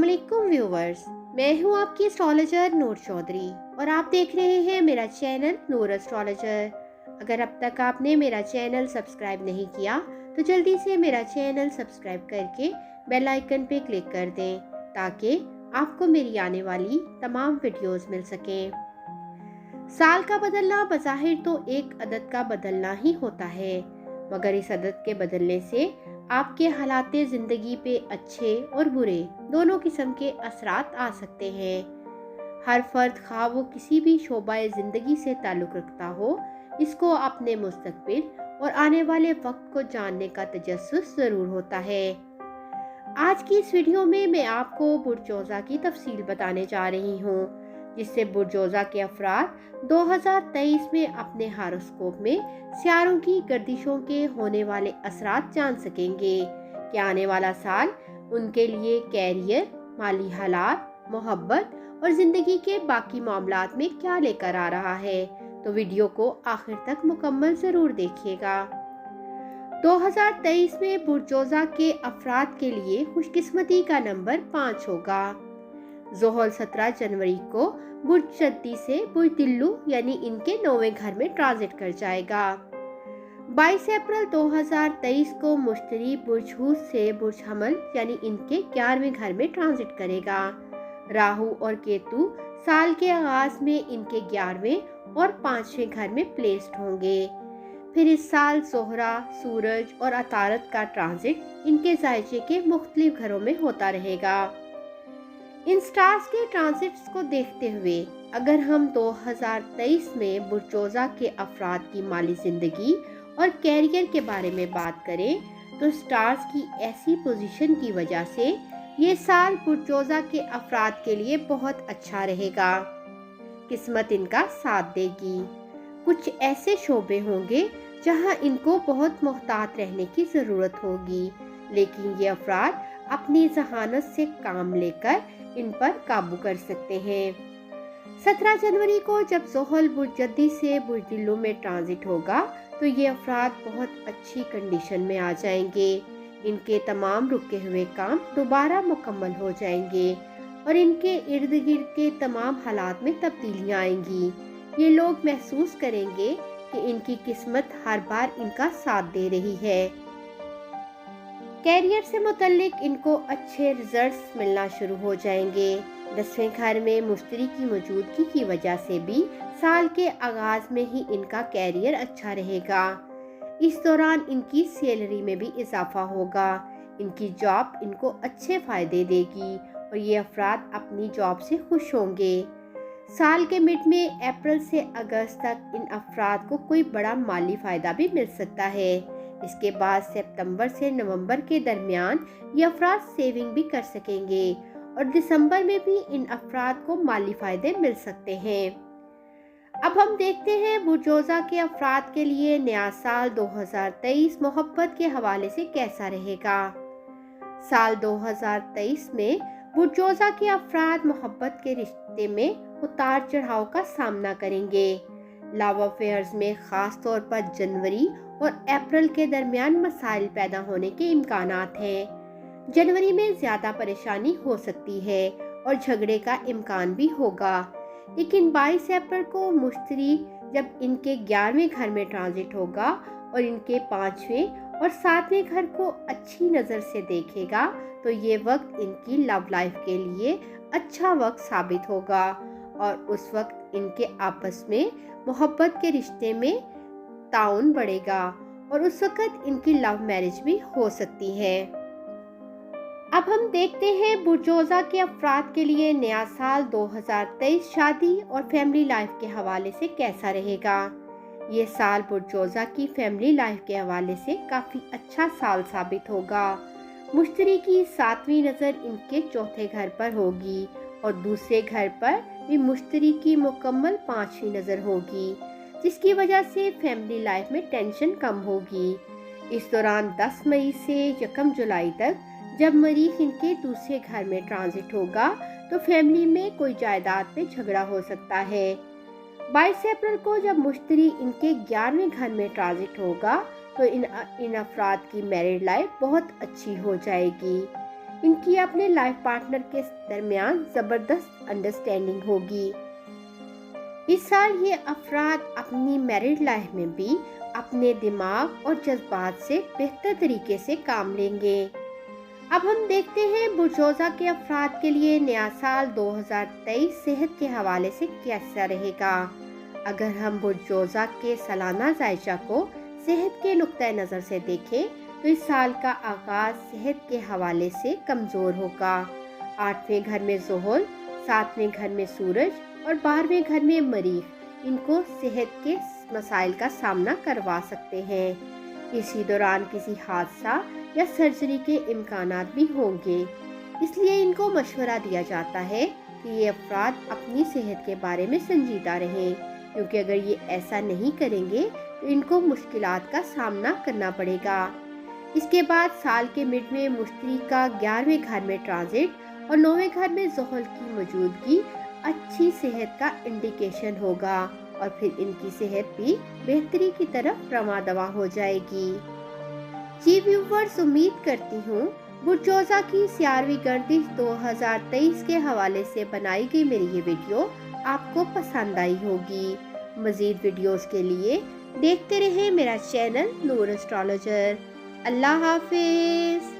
अस्सलामुअलैकुम व्यूवर्स, मैं हूं आपकी एस्ट्रोलॉजर नूर चौधरी और आप देख रहे हैं मेरा चैनल नूर एस्ट्रोलॉजर। अगर अब तक आपने मेरा चैनल सब्सक्राइब नहीं किया तो जल्दी से मेरा चैनल सब्सक्राइब करके बेल आइकन पे क्लिक कर दें ताकि आपको मेरी आने वाली तमाम वीडियोस मिल सकें। साल का बदलना बज़ाहिर तो एक अदद का बदलना ही होता है, मगर इस अदद के बदलने से आपके हालाते ज़िंदगी पे अच्छे और बुरे दोनों किस्म के असरात आ सकते हैं। हर फर्द खा वो किसी भी शोबाए ज़िंदगी से ताल्लुक़ रखता हो, इसको अपने मुस्तकबिल और आने वाले वक्त को जानने का तजस्सुस ज़रूर होता है। आज की इस वीडियो में मैं आपको बुर्जोज़ा की तफसील बताने जा रही हूँ, जिससे बुर्जोज़ा के अफराद 2023 में अपने हारोस्कोप में सियारों की गर्दिशों के होने वाले असरात जान सकेंगे कि आने वाला साल उनके लिए कैरियर, माली हालात, मोहब्बत और ज़िंदगी के बाकी मामलात में क्या लेकर आ रहा है। तो वीडियो को आखिर तक मुकम्मल ज़रूर देखिएगा। 2023 में बुर्जोज़ा के अफराद के लिए खुशकिस्मती का नंबर 5 होगा। ज़ोहल 17 जनवरी को बुर्ज जद्दी से बुर्ज दिल्लू यानी इनके 9वें घर में ट्रांजिट कर जाएगा। 22 अप्रैल 2023 को मुश्तरी बुर्ज हूत से बुर्ज हमल यानी इनके 11वें घर में ट्रांजिट करेगा। राहु और केतु साल के आगाज में इनके 11वें और 5वें घर में प्लेस्ड होंगे। फिर इस साल ज़ोहरा, सूरज और अतारत का ट्रांजिट इनके जायचे के मुख्तलिफ घरों में होता रहेगा। इन स्टार्स के ट्रांजिट्स को देखते हुए अगर हम 2023 में बुर्जोज़ा के अफराद की माली ज़िंदगी और कैरियर के बारे में बात करें तो स्टार्स की ऐसी पोजीशन की वजह से ये साल बुर्जोज़ा के अफराद के लिए बहुत अच्छा रहेगा। किस्मत इनका साथ देगी। कुछ ऐसे शोबे होंगे जहां इनको बहुत मोहतात रहने की ज़रूरत होगी, लेकिन ये अफराद अपनी जहानत से काम लेकर इन पर काबू कर सकते हैं। 17 जनवरी को जब ज़ोहल बुर्ज जद्दी से बुर्ज दिल्लू में ट्रांजिट होगा तो ये अफराद बहुत अच्छी कंडीशन में आ जाएंगे। इनके तमाम रुके हुए काम दोबारा मुकम्मल हो जाएंगे और इनके इर्द गिर्द के तमाम हालात में तब्दीलियां आएंगी। ये लोग महसूस करेंगे कि इनकी किस्मत हर बार इनका साथ दे रही है। कैरियर से मुतल्लिक इनको अच्छे रिजल्ट्स मिलना शुरू हो जाएंगे। 10वें घर में मुश्तरी की मौजूदगी की वजह से भी साल के आगाज में ही इनका कैरियर अच्छा रहेगा। इस दौरान इनकी सैलरी में भी इजाफा होगा। इनकी जॉब इनको अच्छे फायदे देगी और ये अफराद अपनी जॉब से खुश होंगे। साल के मिड में अप्रैल से अगस्त तक इन अफराद को कोई बड़ा माली फ़ायदा भी मिल सकता है। इसके बाद सितंबर से नवंबर के दरमियान ये अफराद सेविंग भी कर सकेंगे और दिसंबर में भी इन अफराद को माली फ़ायदे मिल सकते हैं। अब हम देखते हैं बुर्जोज़ा के अफराद के लिए नया साल 2023 मोहब्बत के हवाले से कैसा रहेगा। साल 2023 में बुर्जोज़ा के अफराद मोहब्बत के रिश्ते में उतार चढ़ाव का सामना करेंगे। लव अफेयर्स में ख़ास तौर पर जनवरी और अप्रैल के दरमियान मसाइल पैदा होने के इम्कानात हैं। जनवरी में ज़्यादा परेशानी हो सकती है और झगड़े का इम्कान भी होगा, लेकिन 22 अप्रैल को मुश्तरी जब इनके 11वें घर में ट्रांजिट होगा और इनके 5वें और 7वें घर को अच्छी नज़र से देखेगा तो ये वक्त इनकी लव लाइफ के लिए अच्छा वक्त साबित होगा और उस वक्त इनके आपस में मोहब्बत के रिश्ते में ताउन बढ़ेगा और उस वक्त इनकी लव मैरिज भी हो सकती है। अब हम देखते हैं बुर्जोज़ा के अफराद के लिए नया साल 2023 शादी और फैमिली लाइफ के हवाले से कैसा रहेगा। ये साल बुर्जोज़ा की फैमिली लाइफ के हवाले से काफ़ी अच्छा साल साबित होगा। मुश्तरी की 7वीं नज़र इनके चौथे घर पर होगी और दूसरे घर पर भी मुश्तरी की मुकम्मल 5वीं नज़र होगी, जिसकी वजह से फैमिली लाइफ में टेंशन कम होगी। इस दौरान 10 मई से 1 जुलाई तक जब मरीख इनके दूसरे घर में ट्रांजिट होगा तो फैमिली में कोई जायदाद पे झगड़ा हो सकता है। 22 अप्रैल को जब मुश्तरी इनके 11वें घर में ट्रांजिट होगा तो इन अफराद की मैरिड लाइफ बहुत अच्छी हो जाएगी। इनकी अपने लाइफ पार्टनर के दरमियान जबरदस्त अंडरस्टैंडिंग होगी। इस साल ये अफराद अपनी मैरिड लाइफ में भी अपने दिमाग और जज्बात से बेहतर तरीके से काम लेंगे। अब हम देखते हैं बुर्जोजा के अफराद के लिए नया साल 2023 सेहत के हवाले से कैसा रहेगा। अगर हम बुर्जोजा के सालाना जायजा को सेहत के नुक्ता नज़र से देखें तो इस साल का आगाज सेहत के हवाले से कमज़ोर होगा। 8वें घर में ज़ोहल, 7वें घर में सूरज और 12वें घर में मरीख इनको सेहत के मसाइल का सामना करवा सकते हैं। इसी दौरान किसी हादसा या सर्जरी के इम्कानात भी होंगे, इसलिए इनको मशवरा दिया जाता है कि ये अफराद अपनी सेहत के बारे में संजीदा रहें, क्योंकि अगर ये ऐसा नहीं करेंगे तो इनको मुश्किलात का सामना करना पड़ेगा। इसके बाद साल के मिड में मुश्तरी का 11वें घर में ट्रांजिट और 9वें घर में ज़ोहल की मौजूदगी अच्छी सेहत का इंडिकेशन होगा और फिर इनकी सेहत भी बेहतरी की तरफ रवा दवा हो जाएगी। जी व्यूवर्स, उम्मीद करती हूँ बुर्जोजा की सियारवी गर्दिश 2023 के हवाले से बनाई गई मेरी ये वीडियो आपको पसंद आई होगी। मज़ीद वीडियोस के लिए देखते रहें मेरा चैनल नूर एस्ट्रोलॉजर। अल्लाह हाफिज़।